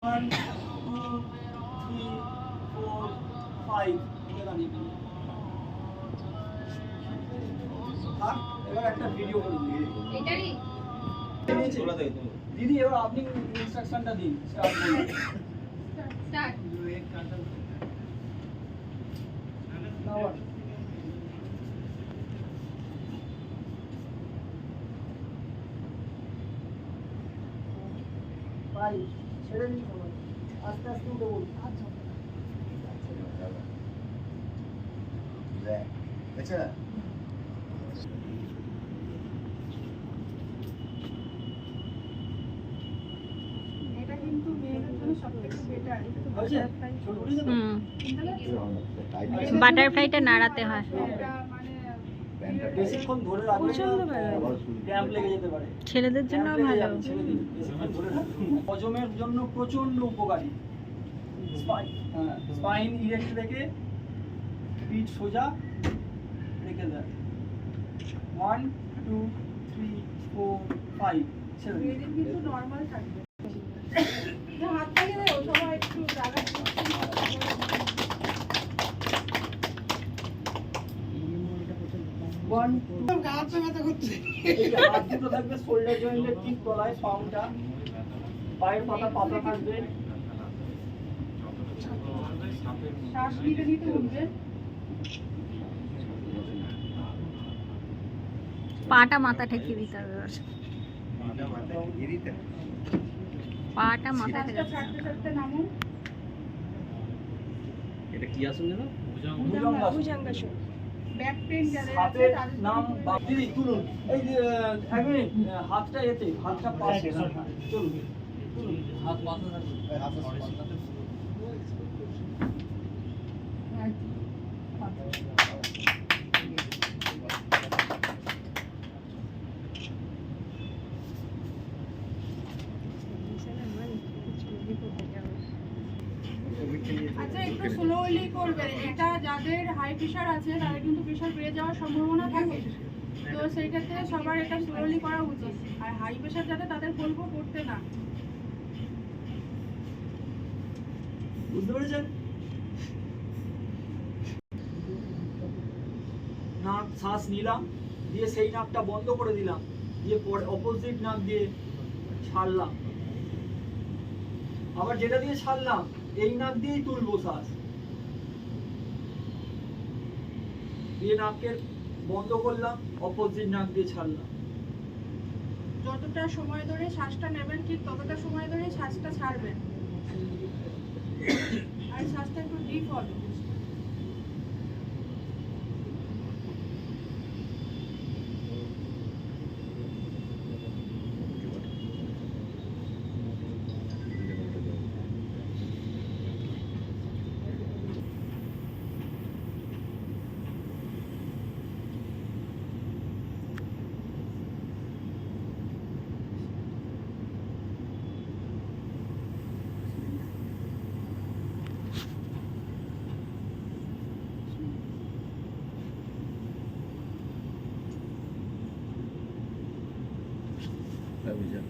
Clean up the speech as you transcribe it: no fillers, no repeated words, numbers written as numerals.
1 2 3 4 5 এবার একটা ভিডিও করে দিন এটারই দিদি এবার আপনি ইনস্ট্রাকশনটা দিন স্টার্ট করুন স্টার্ট নাও ভাই ছেড়ে দিন সবাই আস্তে আস্তে উঠে বলুন আচ্ছা আচ্ছা এটা কিন্তু মেয়েদের জন্য সবথেকে বেটার বাটারফ্লাইটা নাড়াতে হয়। এটা মানে বেশিক্ষণ ধরে রাখলে ক্র্যাম্প লেগে যেতে পারে। ছেলেদের জন্য ভালো। বেশিক্ষণ ধরে রাখলে হজমের জন্য প্রচন্ড উপকারী। স্পাইন ইরেক্ট রেখে পিঠ সোজা রেখে দেয়। 1 2 3 4 5 ছেড়ে দিন। মেয়েদের কিন্তু নরমাল থাকবে। হাত থেকে দাও সবাই একটু জায়গা হাত দুটো থাকবে শোল্ডার জয়েন্টের ঠিক তলায়, পাউটা পায়ের পাতা পাতা থাকবে। শ্বাস নিতে নিতে উঠবে। পাটা মাথা ঠেকিয়ে দিতে হবে। পাটা মাথা ঠেকিয়ে ছাড়তে ছাড়তে নামুন। এটা কি আসন যেন? ভুজঙ্গাসন। ব্যাক পেইন যাদের আছে হাতের তাদের নাম দিদি তুলুন। এই যে এক মিনিট, হাতটা এতে, হাতটা পাশে চলুন, তুলুন হাত পাশে থাকবে। আচ্ছা একটু স্লোলি করবেন। এটা যাদের হাই প্রেশার আছে তাদের কিন্তু প্রেশার বেড়ে যাওয়ার সম্ভাবনা থাকে, তো সেই ক্ষেত্রে সবার এটা স্লোলি করা উচিত। আর হাই প্রেশার যাদের তাদের বলবো করতে না। বুঝতে পেরেছেন? নাক শ্বাস নিলাম, দিয়ে সেই নাকটা বন্ধ করে দিলাম, দিয়ে পরে অপোজিট নাক দিয়ে ছাড়লাম। আবার যেটা দিয়ে ছাড়লাম এই নাক দিয়েই তুলবো শ্বাস, দিয়ে নাকের বন্ধ করলাম, অপোজিট নাক দিয়ে ছাড়লাম। যতটা সময় ধরে শ্বাসটা নেবেন ঠিক ততটা সময় ধরে শ্বাসটা ছাড়বেন। আর শ্বাসটা একটু ডিপ হবে। অভিযান